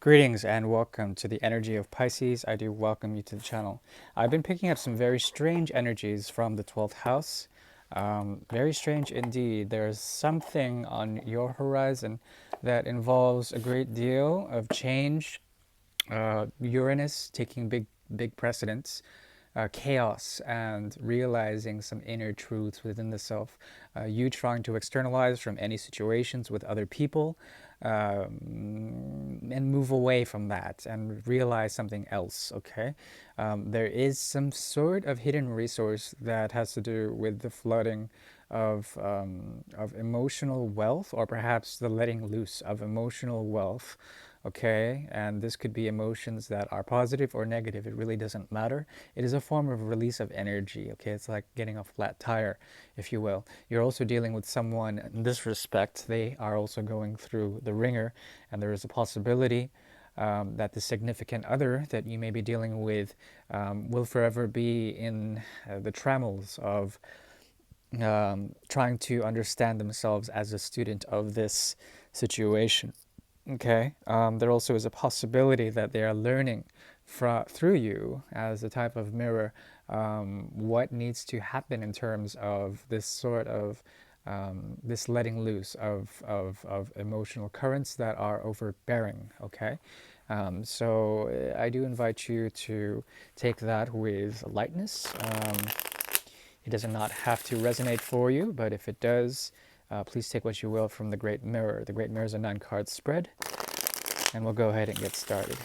Greetings and welcome to the energy of Pisces. I do welcome you to the channel. I've been picking up some very strange energies from the 12th house. Very strange indeed. There's something on your horizon that involves a great deal of change. Uranus taking big precedence, chaos, and realizing some inner truths within the self. You trying to externalize from any situations with other people, and move away from that and realize something else. Okay, there is some sort of hidden resource that has to do with the flooding of emotional wealth, or perhaps the letting loose of emotional wealth. Okay, and this could be emotions that are positive or negative. It really doesn't matter. It is a form of release of energy. Okay, it's like getting a flat tire, if you will. You're also dealing with someone in this respect. They are also going through the ringer, and there is a possibility that the significant other that you may be dealing with will forever be in the trammels of trying to understand themselves as a student of this situation. Okay. There also is a possibility that they are learning through you as a type of mirror what needs to happen in terms of this sort of this letting loose of emotional currents that are overbearing. Okay. So I do invite you to take that with lightness. It does not have to resonate for you, but if it does, please take what you will from the Great Mirror. The Great Mirror is a 9-card spread, and we'll go ahead and get started.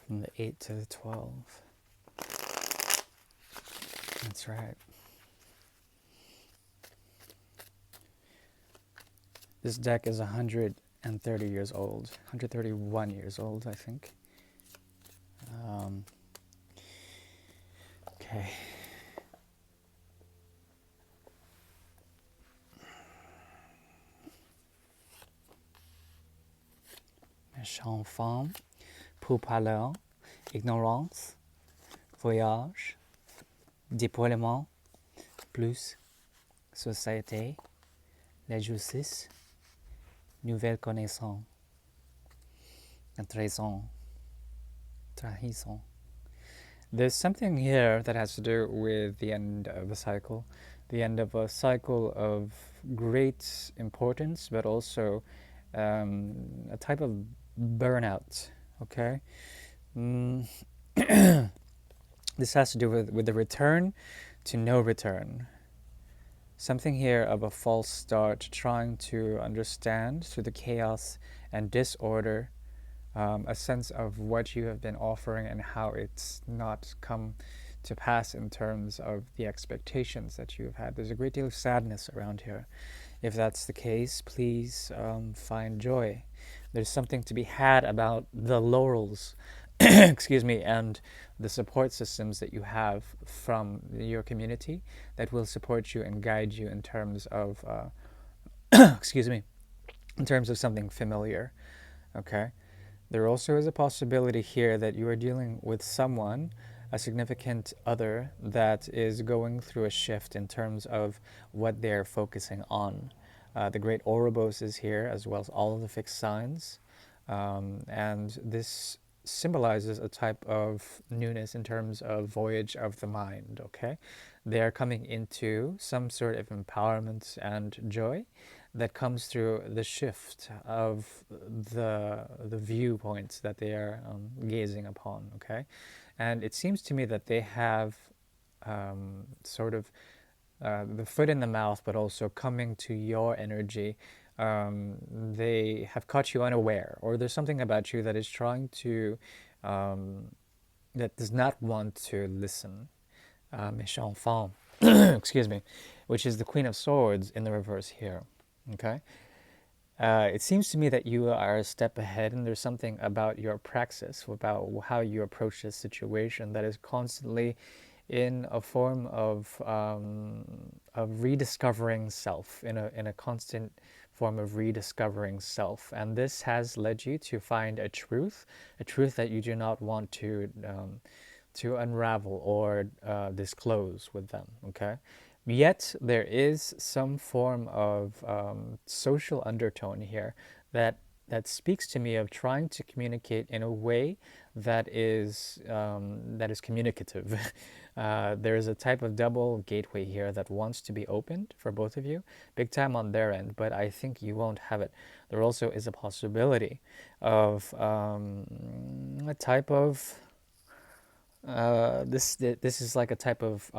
From the 8 to the 12. That's right. This deck is 130 years old, 131 years old, I think. Okay. Méchant femme, pour parler, ignorance, voyage, déploiement, plus, société, la justice, nouvelle connaissance, trahison, trahison. There's something here that has to do with the end of a cycle, the end of a cycle of great importance, but also a type of burnout. Okay, this has to do with the return to no return. Something here of a false start, trying to understand through the chaos and disorder a sense of what you have been offering and how it's not come to pass in terms of the expectations that you have had. There's a great deal of sadness around here. If that's the case, please find joy. There's something to be had about the laurels, excuse me, and the support systems that you have from your community that will support you and guide you in terms of, excuse me, in terms of something familiar. Okay. There also is a possibility here that you are dealing with someone, a significant other, that is going through a shift in terms of what they're focusing on. The great Ouroboros is here, as well as all of the fixed signs. And this symbolizes a type of newness in terms of voyage of the mind. Okay, they are coming into some sort of empowerment and joy that comes through the shift of the viewpoints that they are gazing upon. Okay, and it seems to me that they have sort of the foot in the mouth, but also coming to your energy. They have caught you unaware, or there's something about you that is trying to, that does not want to listen. Méchant femme. excuse me, which is the Queen of Swords in the reverse here. Okay. It seems to me that you are a step ahead, and there's something about your praxis, about how you approach this situation that is constantly in a form of rediscovering self, in a constant form of rediscovering self. And this has led you to find a truth that you do not want to unravel or disclose with them. Okay, yet there is some form of social undertone here that speaks to me of trying to communicate in a way that is communicative. There is a type of double gateway here that wants to be opened for both of you, big time on their end, but I think you won't have it. There also is a possibility of a type of this is like a type of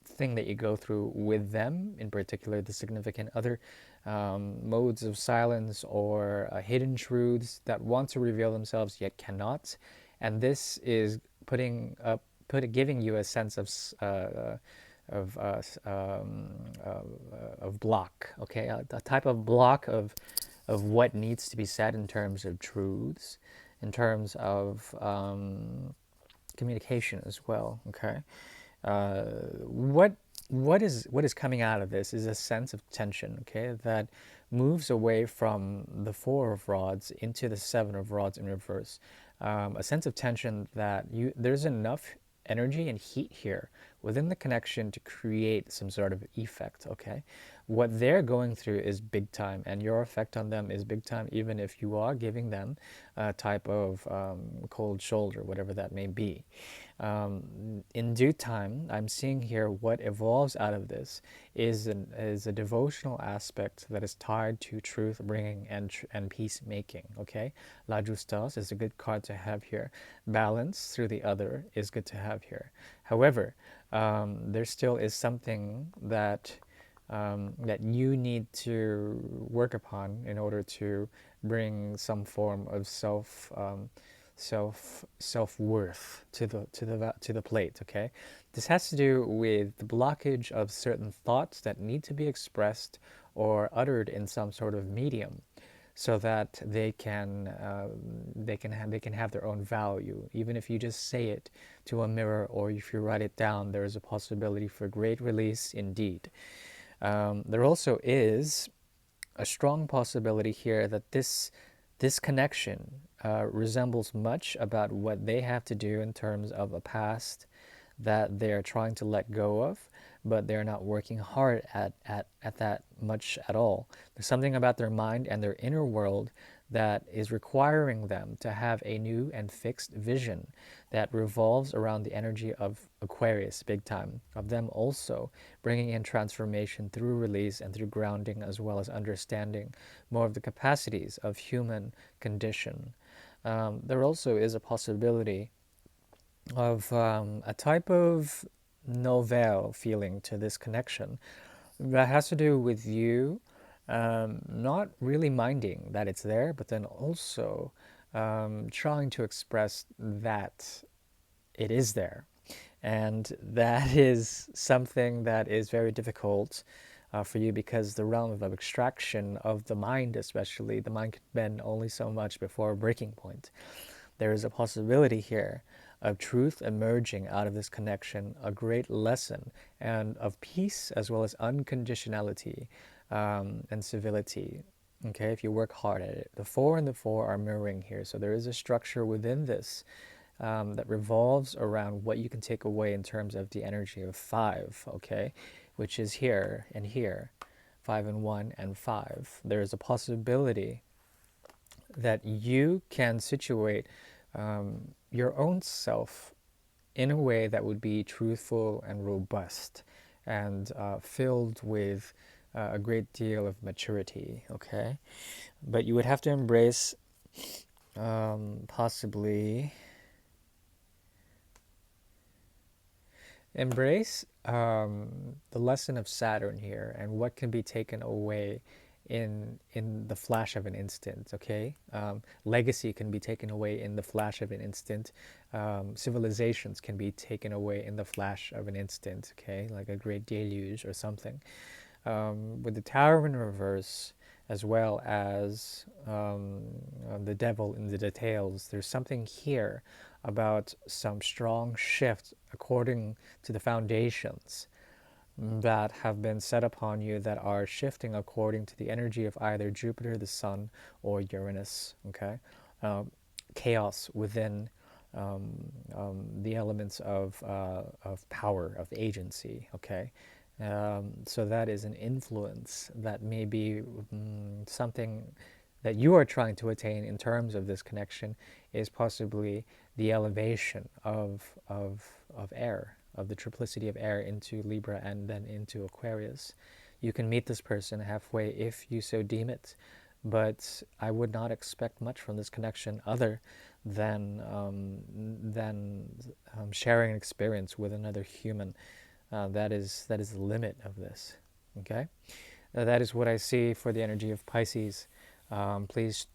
thing that you go through with them, in particular the significant other, modes of silence or hidden truths that want to reveal themselves yet cannot, and this is giving you a sense of uh, of block. Okay, a type of block of what needs to be said in terms of truths, in terms of communication as well. Okay, uh, what what is coming out of this is a sense of tension. Okay, that moves away from the Four of Rods into the Seven of Rods in reverse. A sense of tension that there's enough energy and heat here within the connection to create some sort of effect. Okay, what they're going through is big time, and your effect on them is big time, even if you are giving them a type of cold shoulder, whatever that may be. In due time, I'm seeing here what evolves out of this is a devotional aspect that is tied to truth bringing and peacemaking. Okay, La Justas is a good card to have here. Balance through the other is good to have here. However, there still is something that you need to work upon in order to bring some form of self worth to the plate. Okay, this has to do with the blockage of certain thoughts that need to be expressed or uttered in some sort of medium, so that they can have their own value. Even if you just say it to a mirror or if you write it down, there is a possibility for great release indeed. There also is a strong possibility here that this connection resembles much about what they have to do in terms of a past that they're trying to let go of, but they're not working hard at that much at all. There's something about their mind and their inner world that is requiring them to have a new and fixed vision that revolves around the energy of Aquarius, big time, of them also bringing in transformation through release and through grounding, as well as understanding more of the capacities of human condition. There also is a possibility of a type of novel feeling to this connection that has to do with you not really minding that it's there, but then also trying to express that it is there. And that is something that is very difficult for you, because the realm of abstraction of the mind, especially, the mind can bend only so much before a breaking point. There is a possibility here of truth emerging out of this connection, a great lesson, and of peace as well as unconditionality and civility. Okay, if you work hard at it. The four and the four are mirroring here, so there is a structure within this that revolves around what you can take away in terms of the energy of five, okay, which is here and here, 5 and 1 and 5. There is a possibility that you can situate your own self in a way that would be truthful and robust and filled with a great deal of maturity, okay? But you would have to embrace possibly embrace the lesson of Saturn here and what can be taken away in the flash of an instant. Okay, legacy can be taken away in the flash of an instant. Civilizations can be taken away in the flash of an instant. Okay, like a great deluge or something. With the Tower in reverse, as well as the devil in the details, there's something here about some strong shift according to the foundations that have been set upon you, that are shifting according to the energy of either Jupiter, the Sun, or Uranus. Okay, chaos within the elements of power, of agency. Okay, so that is an influence that may be something that you are trying to attain in terms of this connection, is possibly the elevation of air, of the triplicity of air into Libra and then into Aquarius. You can meet this person halfway if you so deem it, but I would not expect much from this connection other than sharing an experience with another human. That is the limit of this. Okay, that is what I see for the energy of Pisces. Please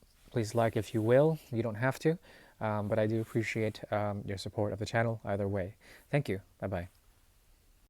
like if you will. You don't have to, but I do appreciate your support of the channel either way. Thank you. Bye bye.